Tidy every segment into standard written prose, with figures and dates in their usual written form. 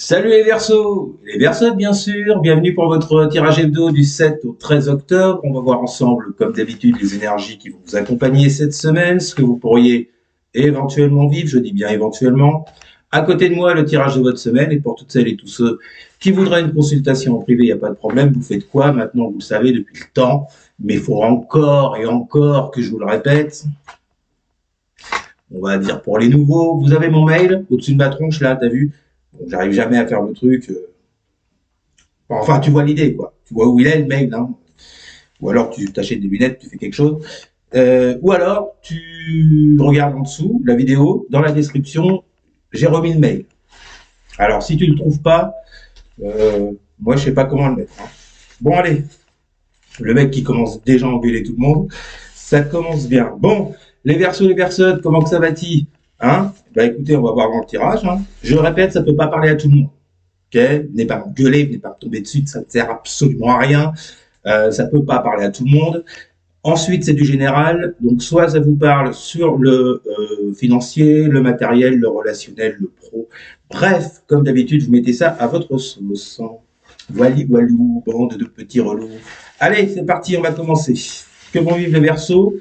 Salut les Verseaux bien sûr, bienvenue pour votre tirage hebdo du 7 au 13 octobre. On va voir ensemble, comme d'habitude, les énergies qui vont vous accompagner cette semaine, ce que vous pourriez éventuellement vivre, je dis bien éventuellement. À côté de moi, le tirage de votre semaine, et pour toutes celles et tous ceux qui voudraient une consultation en privé, il n'y a pas de problème, vous faites quoi? Maintenant, vous le savez depuis le temps, mais il faudra encore et encore que je vous le répète. On va dire pour les nouveaux, vous avez mon mail au-dessus de ma tronche là, t'as vu? Bon, j'arrive jamais à faire le truc. Enfin, tu vois l'idée, quoi. Tu vois où il est, le mail, hein. Ou alors tu t'achètes des lunettes, tu fais quelque chose. Ou alors tu regardes en dessous la vidéo, dans la description, j'ai remis le mail. Alors, si tu ne le trouves pas, moi, je sais pas comment le mettre, hein. Bon, allez. Le mec qui commence déjà à engueuler tout le monde, ça commence bien. Bon, les Verseaux, les Verseaux, comment que ça va-t-il, hein? Bah écoutez, on va voir dans le tirage, hein. Je répète, ça peut pas parler à tout le monde. Ok, venez pas m'engueuler, venez pas me tomber dessus, ça ne sert absolument à rien. Ça peut pas parler à tout le monde. Ensuite, c'est du général. Donc, soit ça vous parle sur le financier, le matériel, le relationnel, le pro. Bref, comme d'habitude, vous mettez ça à votre sauce. Wally walou, bande de petits relous. Allez, c'est parti, on va commencer. Que vont vivre les Verseaux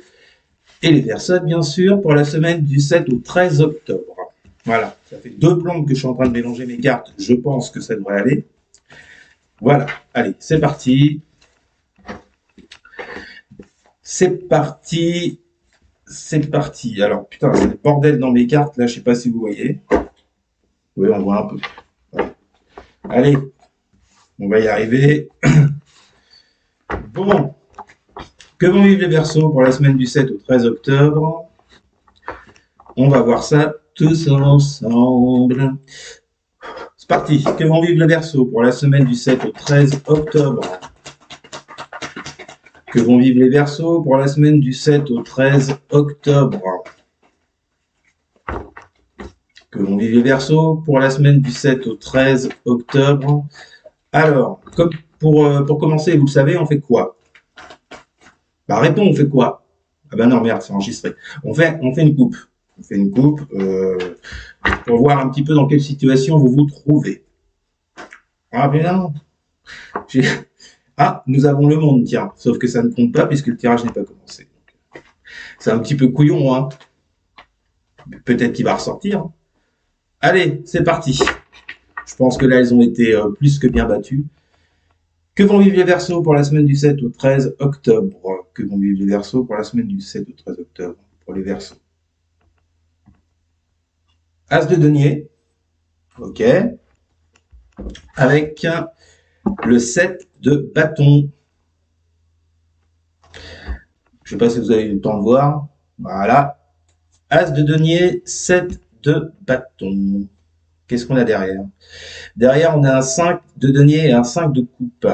et les Verseaux, bien sûr, pour la semaine du 7 au 13 octobre. Voilà, ça fait 2 plombes que je suis en train de mélanger mes cartes. Je pense que ça devrait aller. Voilà, allez, c'est parti. C'est parti. C'est parti. Alors, putain, c'est le bordel dans mes cartes, là, je sais pas si vous voyez. Oui, on voit un peu. Voilà. Allez, on va y arriver. Bon, que vont vivre les Verseaux pour la semaine du 7 au 13 octobre? On va voir ça tous ensemble. C'est parti. Que vont vivre les Verseaux pour la semaine du 7 au 13 octobre? Que vont vivre les Verseaux pour la semaine du 7 au 13 octobre? Que vont vivre les Verseaux pour la semaine du 7 au 13 octobre? Alors, comme pour commencer, vous le savez, on fait quoi? Bah, réponds, on fait quoi? Ah ben non, merde, c'est enregistré. On fait une coupe. On fait une coupe pour voir un petit peu dans quelle situation vous vous trouvez. Ah ben non. Ah, nous avons le monde, tiens. Sauf que ça ne compte pas puisque le tirage n'est pas commencé. C'est un petit peu couillon, hein. Peut-être qu'il va ressortir. Allez, c'est parti. Je pense que là, elles ont été plus que bien battues. Que vont vivre les Verseaux pour la semaine du 7 au 13 octobre? Que vont vivre les Verseaux pour la semaine du 7 au 13 octobre? Pour les Verseaux. As de denier. Ok. Avec le 7 de bâton. Je ne sais pas si vous avez eu le temps de voir. Voilà. As de denier, 7 de bâton. Qu'est-ce qu'on a derrière? Derrière, on a un 5 de denier et un 5 de coupe.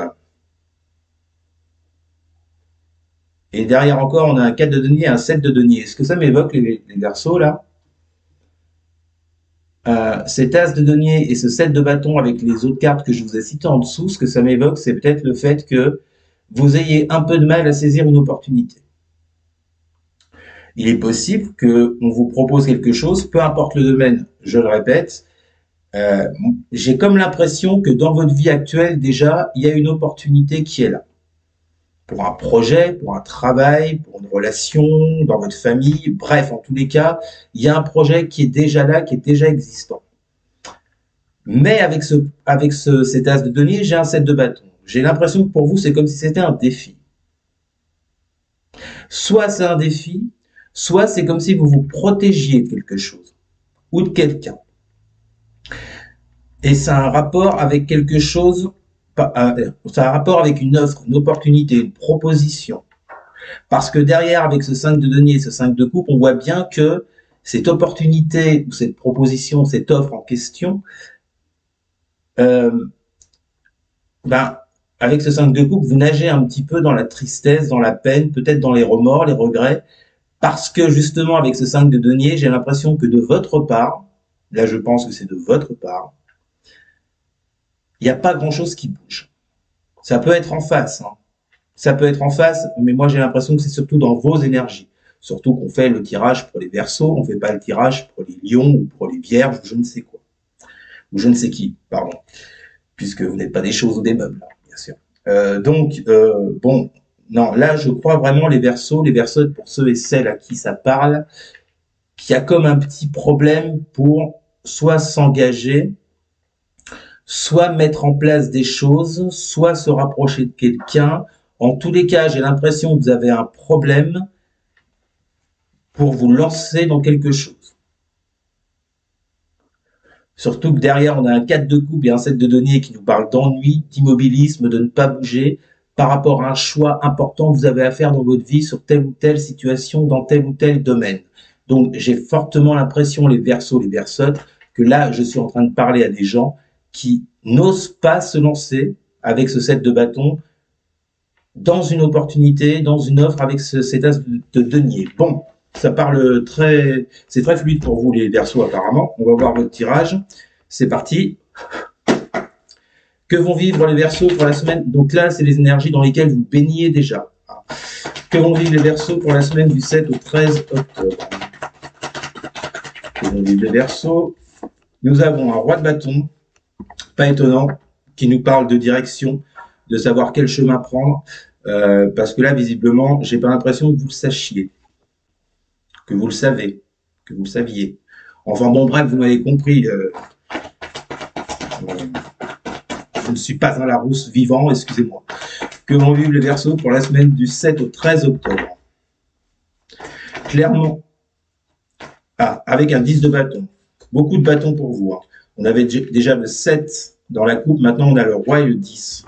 Et derrière encore, on a un 4 de denier et un 7 de denier. Est-ce que ça m'évoque les Verseaux, là? Cet as de denier et ce 7 de bâton avec les autres cartes que je vous ai citées en dessous, ce que ça m'évoque, c'est peut-être le fait que vous ayez un peu de mal à saisir une opportunité. Il est possible qu'on vous propose quelque chose, peu importe le domaine, je le répète. J'ai comme l'impression que dans votre vie actuelle, déjà, il y a une opportunité qui est là. Pour un projet, pour un travail, pour une relation, dans votre famille, bref, en tous les cas, il y a un projet qui est déjà là, qui est déjà existant. Mais avec cet as de denier, j'ai un 7 de bâton. J'ai l'impression que pour vous, c'est comme si c'était un défi. Soit c'est un défi, soit c'est comme si vous vous protégiez de quelque chose ou de quelqu'un. Et ça a un rapport avec quelque chose, ça a un rapport avec une offre, une opportunité, une proposition. Parce que derrière, avec ce 5 de denier et ce 5 de coupe, on voit bien que cette opportunité ou cette proposition, cette offre en question, avec ce 5 de coupe, vous nagez un petit peu dans la tristesse, dans la peine, peut-être dans les remords, les regrets, parce que justement, avec ce 5 de denier, j'ai l'impression que de votre part, là je pense que c'est de votre part, il n'y a pas grand-chose qui bouge. Ça peut être en face, hein. Ça peut être en face, mais moi j'ai l'impression que c'est surtout dans vos énergies. Surtout qu'on fait le tirage pour les Verseaux, on ne fait pas le tirage pour les Lions ou pour les Vierges ou je ne sais quoi. ou je ne sais qui, pardon, puisque vous n'êtes pas des choses ou des meubles, bien sûr. Bon, non, là, je crois vraiment les Verseaux, pour ceux et celles à qui ça parle, qui a comme un petit problème pour soit s'engager, soit mettre en place des choses, soit se rapprocher de quelqu'un. En tous les cas, j'ai l'impression que vous avez un problème pour vous lancer dans quelque chose. Surtout que derrière, on a un 4 de coupe et un 7 de denier qui nous parle d'ennui, d'immobilisme, de ne pas bouger par rapport à un choix important que vous avez à faire dans votre vie sur telle ou telle situation, dans tel ou tel domaine. Donc, j'ai fortement l'impression, les Verseaux, les Verseautes, que là, je suis en train de parler à des gens qui n'osent pas se lancer avec ce 7 de bâton dans une opportunité, dans une offre avec cet as de denier. Bon, ça parle c'est très fluide pour vous les Verseaux apparemment. On va voir votre tirage. C'est parti. Que vont vivre les Verseaux pour la semaine? Donc là, c'est les énergies dans lesquelles vous baignez déjà. Que vont vivre les Verseaux pour la semaine du 7 au 13 octobre? Que vont vivre les Verseaux? Nous avons un roi de bâton, pas étonnant, qui nous parle de direction, de savoir quel chemin prendre, parce que là, visiblement, j'ai pas l'impression que vous le sachiez, que vous le savez, que vous le saviez. Enfin bon, bref, vous m'avez compris. Je ne suis pas un Larousse vivant, excusez-moi. Que vont vivre les Verseaux pour la semaine du 7 au 13 octobre? Clairement, avec un 10 de bâton. Beaucoup de bâtons pour vous. Hein. On avait déjà le 7 dans la coupe, maintenant on a le roi et le 10.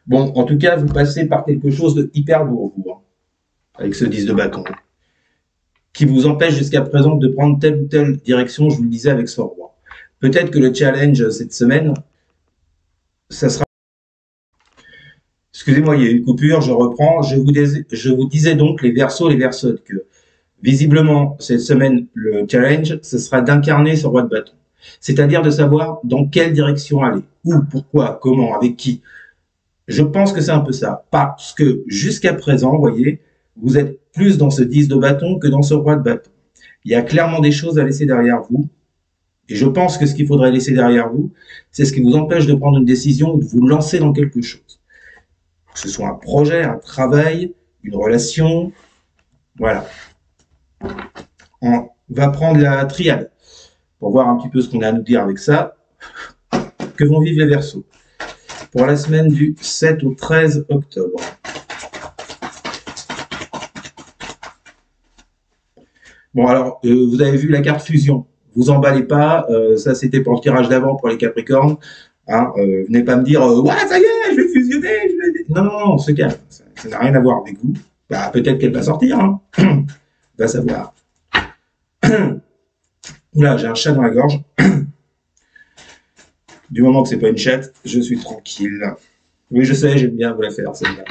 Bon, en tout cas, vous passez par quelque chose de hyper lourd, vous, hein, avec ce 10 de bâton, qui vous empêche jusqu'à présent de prendre telle ou telle direction, je vous le disais, avec ce roi. Peut-être que le challenge cette semaine, ça sera... Excusez-moi, il y a une coupure, je reprends. Je vous disais donc, les Verseaux, les Verseautes, que visiblement, cette semaine, le challenge, ce sera d'incarner ce roi de bâton. C'est-à-dire de savoir dans quelle direction aller, où, pourquoi, comment, avec qui. Je pense que c'est un peu ça. Parce que jusqu'à présent, vous voyez, vous êtes plus dans ce 10 de bâton que dans ce roi de bâton. Il y a clairement des choses à laisser derrière vous. Et je pense que ce qu'il faudrait laisser derrière vous, c'est ce qui vous empêche de prendre une décision ou de vous lancer dans quelque chose. Que ce soit un projet, un travail, une relation. Voilà. On va prendre la triade pour voir un petit peu ce qu'on a à nous dire avec ça. Que vont vivre les Verseaux pour la semaine du 7 au 13 octobre? Bon, alors, vous avez vu la carte fusion. Vous emballez pas. Ça, c'était pour le tirage d'avant pour les Capricornes. Hein, venez pas me dire ouais, ça y est, je vais fusionner. Non, non, non, on se calme. Ça n'a rien à voir avec vous. Bah, peut-être qu'elle va sortir. Hein. Va savoir. Oula, j'ai un chat dans la gorge. Du moment que c'est pas une chatte, je suis tranquille. Oui, je sais, j'aime bien vous la faire, celle-là.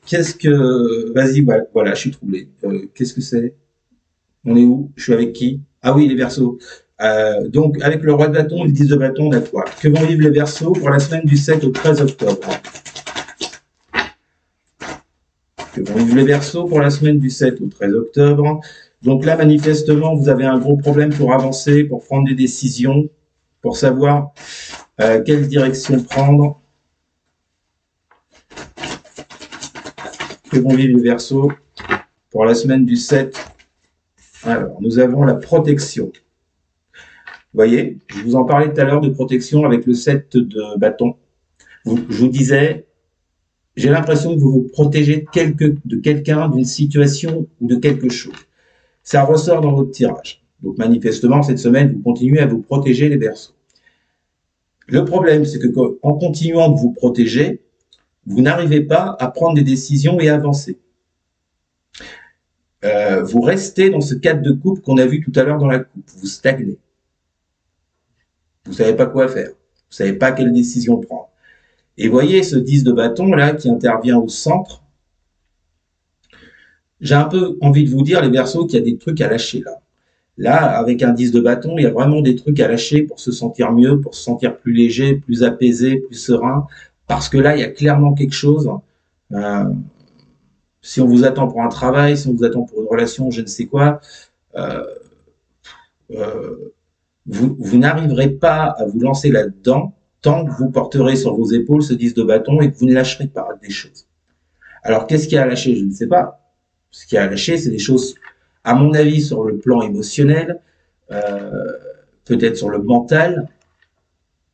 Qu'est-ce que... Vas-y, voilà, je suis troublé. Qu'est-ce que c'est? On est où? Je suis avec qui? Ah oui, les Verseaux. Donc, avec le roi de bâton et le 10 de bâton, on a quoi? Que vont vivre les Verseaux pour la semaine du 7 au 13 octobre? Que vont vivre les Verseaux pour la semaine du 7 au 13 octobre? Donc là, manifestement, vous avez un gros problème pour avancer, pour prendre des décisions, pour savoir quelle direction prendre. Que vont vivre les Verseaux pour la semaine du 7? Alors, nous avons la protection. Vous voyez, je vous en parlais tout à l'heure de protection avec le 7 de bâton. Je vous disais, j'ai l'impression que vous vous protégez de quelqu'un, d'une situation ou de quelque chose. Ça ressort dans votre tirage. Donc, manifestement, cette semaine, vous continuez à vous protéger les Verseaux. Le problème, c'est que en continuant de vous protéger, vous n'arrivez pas à prendre des décisions et à avancer. Vous restez dans ce 4 de coupe qu'on a vu tout à l'heure dans la coupe. Vous stagnez. Vous ne savez pas quoi faire. Vous ne savez pas quelle décision prendre. Et voyez ce 10 de bâton là qui intervient au centre. J'ai un peu envie de vous dire, les Verseaux, qu'il y a des trucs à lâcher là. Là, avec un 10 de bâton, il y a vraiment des trucs à lâcher pour se sentir mieux, pour se sentir plus léger, plus apaisé, plus serein. Parce que là, il y a clairement quelque chose. Si on vous attend pour un travail, si on vous attend pour une relation, je ne sais quoi, vous n'arriverez pas à vous lancer là-dedans tant que vous porterez sur vos épaules ce 10 de bâton et que vous ne lâcherez pas des choses. Alors, qu'est-ce qu'il y a à lâcher? Je ne sais pas. Ce qu'il y a à lâcher, c'est des choses, à mon avis, sur le plan émotionnel, peut-être sur le mental,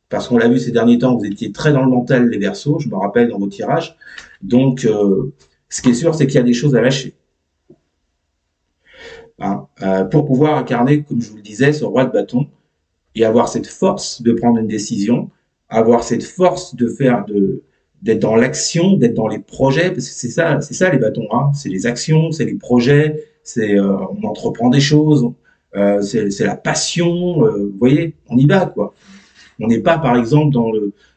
parce qu'on l'a vu ces derniers temps, vous étiez très dans le mental, les Verseaux, je me rappelle dans vos tirages. Donc, ce qui est sûr, c'est qu'il y a des choses à lâcher. Hein, pour pouvoir incarner, comme je vous le disais, ce roi de bâton et avoir cette force de prendre une décision, avoir cette force de faire, d'être dans l'action, d'être dans les projets, parce que c'est ça les bâtons, hein, c'est les actions, c'est les projets, c'est on entreprend des choses, c'est la passion, vous voyez, on y va quoi. On n'est pas par exemple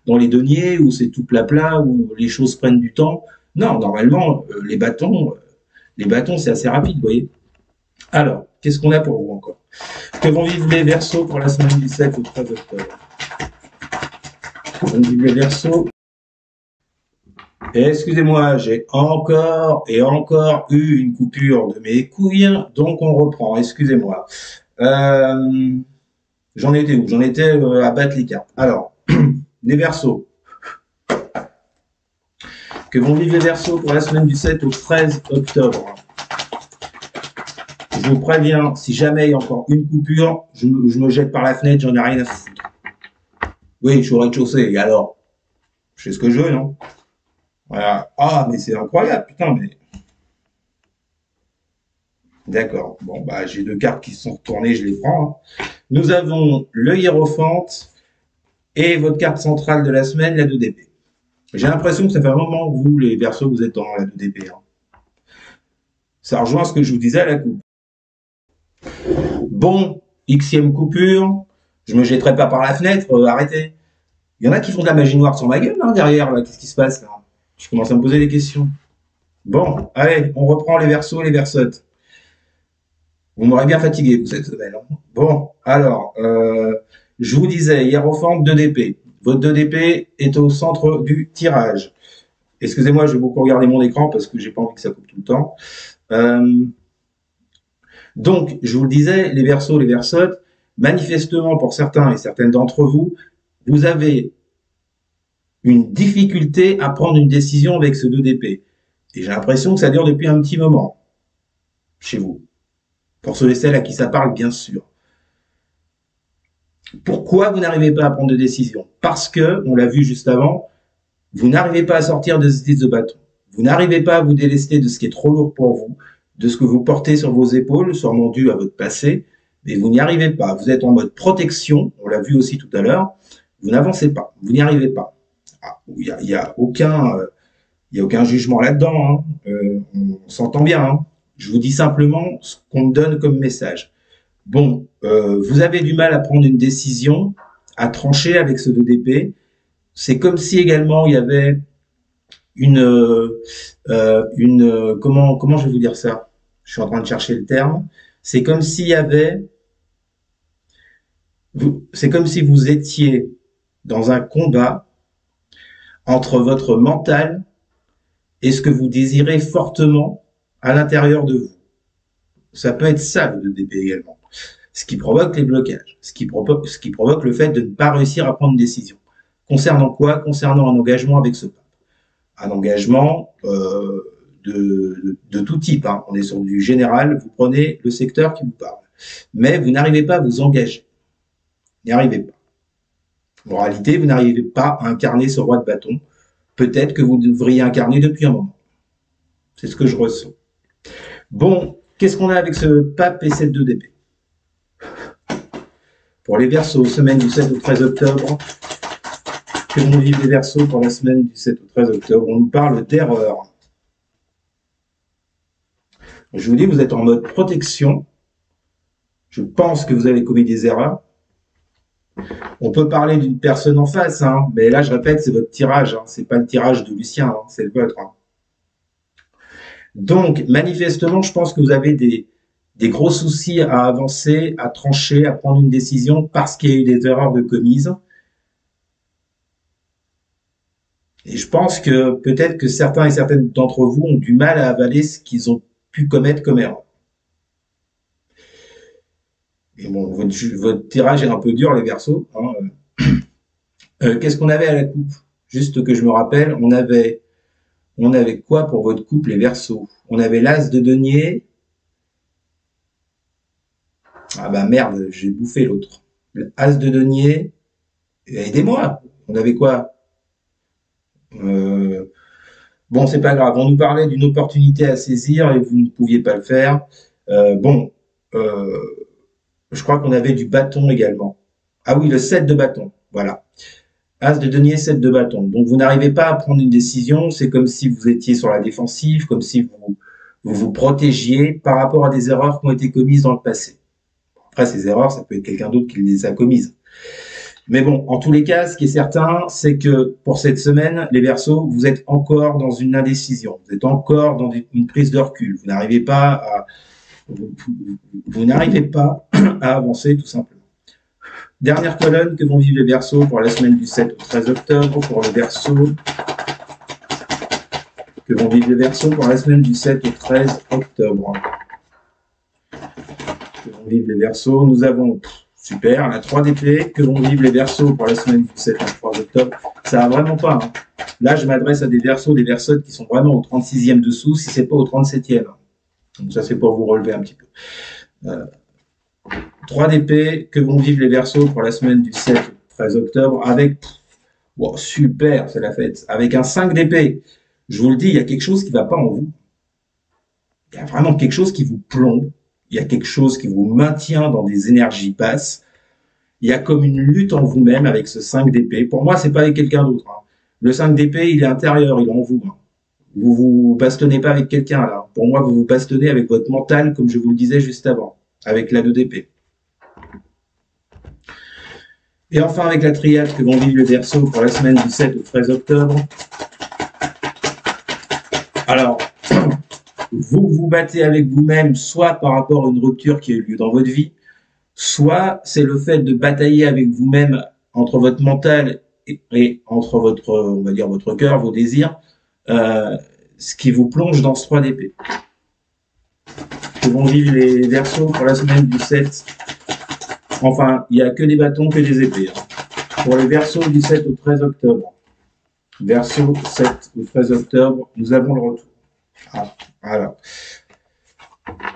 dans les deniers où c'est tout plat où les choses prennent du temps. Non, normalement les bâtons c'est assez rapide, vous voyez. Alors, qu'est-ce qu'on a pour vous encore? Que vont vivre les Verseaux pour la semaine du 7 au 13 octobre? Que vont vivre les Verseaux? Excusez-moi, j'ai encore et encore eu une coupure de mes couilles, donc on reprend, excusez-moi. J'en étais où? J'en étais à battre les cartes. Alors, les Verseaux. Que vont vivre les Verseaux pour la semaine du 7 au 13 octobre? Je vous préviens, si jamais il y a encore une coupure, je me jette par la fenêtre, j'en ai rien à foutre. Oui, je suis au rez-de-chaussée, et alors? Je fais ce que je veux, non? Voilà. Ah, mais c'est incroyable, putain, mais... D'accord. Bon, bah, j'ai deux cartes qui sont retournées, je les prends. Hein. Nous avons le Hiérophante et votre carte centrale de la semaine, la 2 d'épée. J'ai l'impression que ça fait un moment que vous, les Verseaux, vous êtes dans la 2 d'épée. Hein. Ça rejoint ce que je vous disais à la coupe. Bon, xème coupure, je me jetterai pas par la fenêtre, arrêtez. Il y en a qui font de la magie noire sur ma gueule, hein, derrière, là, qu'est-ce qui se passe, là? Je commence à me poser des questions. Bon, allez, on reprend les Verseaux, les Verseutes. Vous m'aurez bien fatigué, vous, cette semaine. Hein. Bon, alors, je vous disais, Hiérophante 2 d'épée. Votre 2 d'épée est au centre du tirage. Excusez-moi, je vais beaucoup regarder mon écran parce que j'ai pas envie que ça coupe tout le temps. Donc, je vous le disais, les Verseaux, les Verseutes, manifestement pour certains et certaines d'entre vous, vous avez une difficulté à prendre une décision avec ce 2 d'épée. Et j'ai l'impression que ça dure depuis un petit moment chez vous. Pour ceux et celles à qui ça parle, bien sûr. Pourquoi vous n'arrivez pas à prendre de décision? Parce que, on l'a vu juste avant, vous n'arrivez pas à sortir de ce 10 de bâton. Vous n'arrivez pas à vous délester de ce qui est trop lourd pour vous, de ce que vous portez sur vos épaules, sûrement dû à votre passé, mais vous n'y arrivez pas. Vous êtes en mode protection, on l'a vu aussi tout à l'heure, vous n'avancez pas, vous n'y arrivez pas. Ah, il n'y a aucun jugement là-dedans, hein. On s'entend bien. Hein. Je vous dis simplement ce qu'on me donne comme message. Bon, vous avez du mal à prendre une décision, à trancher avec ce 2 d'épée. C'est comme si également il y avait comment je vais vous dire ça? Je suis en train de chercher le terme. C'est comme s'il y avait, c'est comme si vous étiez dans un combat entre votre mental et ce que vous désirez fortement à l'intérieur de vous. Ça peut être ça, le 2 d'épée également. Ce qui provoque les blocages, ce qui provoque le fait de ne pas réussir à prendre une décision. Concernant quoi? Concernant un engagement avec ce pape. Un engagement de tout type. Hein. On est sur du général, vous prenez le secteur qui vous parle. Mais vous n'arrivez pas à vous engager. N'y arrivez pas. En réalité, vous n'arrivez pas à incarner ce roi de bâton. Peut-être que vous devriez incarner depuis un moment. C'est ce que je ressens. Bon, qu'est-ce qu'on a avec ce pape et cette 2 d'épée? Pour les Verseaux, semaine du 7 au 13 octobre, que vont vivre les Verseaux pour la semaine du 7 au 13 octobre? On nous parle d'erreur. Je vous dis, vous êtes en mode protection. Je pense que vous avez commis des erreurs. On peut parler d'une personne en face, hein, mais là, je répète, c'est votre tirage. Hein, c'est pas le tirage de Lucien, hein, c'est le vôtre. Hein. Donc, manifestement, je pense que vous avez des gros soucis à avancer, à trancher, à prendre une décision parce qu'il y a eu des erreurs de commises. Et je pense que peut-être que certains et certaines d'entre vous ont du mal à avaler ce qu'ils ont pu commettre comme erreur. Et bon, votre tirage est un peu dur, les Verseaux, hein. Qu'est-ce qu'on avait à la coupe? Juste que je me rappelle, on avait quoi pour votre coupe, les Verseaux? On avait l'As de denier. Ah bah merde, j'ai bouffé l'autre. As de denier. Aidez-moi. On avait quoi? euh, Bon, c'est pas grave. On nous parlait d'une opportunité à saisir et vous ne pouviez pas le faire. Bon, euh, je crois qu'on avait du bâton également. Ah oui, le 7 de bâton. Voilà. As de denier, 7 de bâton. Donc vous n'arrivez pas à prendre une décision. C'est comme si vous étiez sur la défensive, comme si vous protégiez par rapport à des erreurs qui ont été commises dans le passé. Après, ces erreurs, ça peut être quelqu'un d'autre qui les a commises. Mais bon, en tous les cas, ce qui est certain, c'est que pour cette semaine, les Verseaux, vous êtes encore dans une indécision. Vous êtes encore dans une prise de recul. Vous n'arrivez pas à avancer, tout simplement. Dernière colonne que vont vivre les Verseaux pour la semaine du 7 au 13 octobre. Pour les Verseaux, que vont vivre les Verseaux pour la semaine du 7 au 13 octobre. Que vont vivre les Verseaux. Nous avons... Super, la 3 d'épée, que vont vivre les Verseaux pour la semaine du 7 au 3 octobre. Ça va vraiment pas. Hein. Là, je m'adresse à des Verseaux, des Verseaux qui sont vraiment au 36e dessous, si c'est pas au 37e. Donc ça, c'est pour vous relever un petit peu. 3 d'épée, que vont vivre les Verseaux pour la semaine du 7 au 13 octobre avec... Wow, super, c'est la fête. Avec un 5 d'épée. Je vous le dis, il y a quelque chose qui ne va pas en vous. Il y a vraiment quelque chose qui vous plombe. Il y a quelque chose qui vous maintient dans des énergies basses. Il y a comme une lutte en vous-même avec ce 5 d'épée. Pour moi, c'est pas avec quelqu'un d'autre. Hein. Le 5 d'épée, il est intérieur, il est en vous. Hein. Vous vous bastonnez pas avec quelqu'un là. Pour moi, vous vous bastonnez avec votre mental, comme je vous le disais juste avant, avec la 2 d'épée. Et enfin, avec la triade que vont vivre les Verseaux pour la semaine du 7 au 13 octobre. Alors, vous vous battez avec vous-même, soit par rapport à une rupture qui a eu lieu dans votre vie, soit c'est le fait de batailler avec vous-même entre votre mental et entre votre, on va dire, votre cœur, vos désirs, ce qui vous plonge dans ce 3 d'épée. Que vont vivre les Verseaux pour la semaine du 7. Enfin, il n'y a que des bâtons, que des épées. Hein. Pour les Verseaux du 7 au 13 octobre. Verseau 7 au 13 octobre, nous avons le retour. Ah, voilà.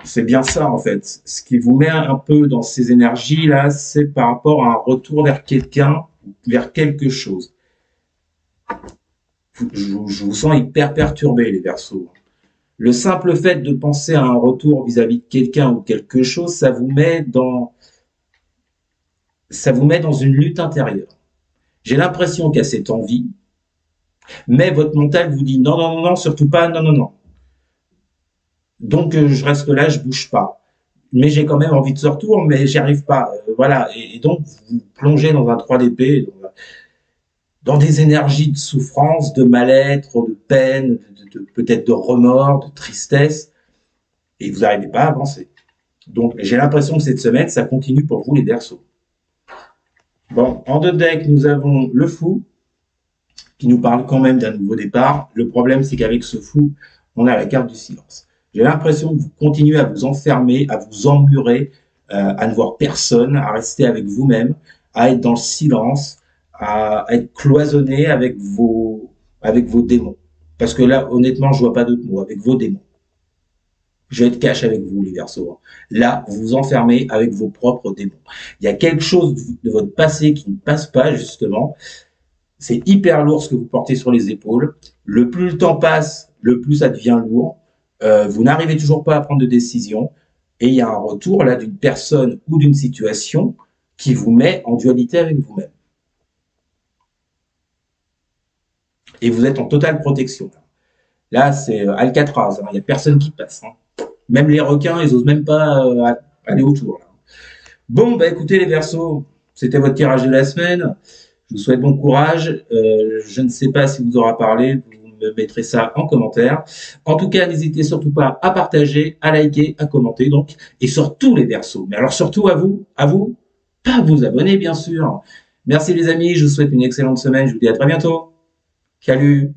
C'est bien ça, en fait. Ce qui vous met un peu dans ces énergies-là, c'est par rapport à un retour vers quelqu'un, vers quelque chose. Je vous sens hyper perturbé, les Verseaux. Le simple fait de penser à un retour vis-à-vis de quelqu'un ou quelque chose, ça vous met dans une lutte intérieure. J'ai l'impression qu'il y a cette envie, mais votre mental vous dit non, non, non, non, surtout pas, non, non, non. Donc, je reste là, je bouge pas. Mais j'ai quand même envie de ce retour, mais j'y arrive pas. Voilà. Et donc, vous plongez dans un 3 d'épée, dans des énergies de souffrance, de mal-être, de peine, peut-être de remords, de tristesse, et vous n'arrivez pas à avancer. Donc, j'ai l'impression que cette semaine, ça continue pour vous, les Verseaux. Bon, en 2 decks, nous avons le fou, qui nous parle quand même d'un nouveau départ. Le problème, c'est qu'avec ce fou, on a la carte du silence. J'ai l'impression que vous continuez à vous enfermer, à vous emmurer, à ne voir personne, à rester avec vous-même, à être dans le silence, à être cloisonné avec vos démons. Parce que là, honnêtement, je vois pas d'autres mots, avec vos démons. Je vais être cash avec vous, les Verseaux. Là, vous vous enfermez avec vos propres démons. Il y a quelque chose de votre passé qui ne passe pas, justement. C'est hyper lourd ce que vous portez sur les épaules. Le plus le temps passe, le plus ça devient lourd. Vous n'arrivez toujours pas à prendre de décision. Et il y a un retour là d'une personne ou d'une situation qui vous met en dualité avec vous-même. Et vous êtes en totale protection. Là, c'est Alcatraz. Hein. Il n'y a personne qui passe. Hein. Même les requins, ils n'osent même pas aller autour. Là. Bon, bah écoutez les Verseaux, c'était votre tirage de la semaine. Je vous souhaite bon courage. Je ne sais pas si vous aura parlé. Vous me mettrez ça en commentaire. En tout cas, n'hésitez surtout pas à partager, à liker, à commenter donc. Et surtout les Verseaux. Mais alors surtout à vous, à vous abonner bien sûr. Merci les amis, je vous souhaite une excellente semaine. Je vous dis à très bientôt. Salut.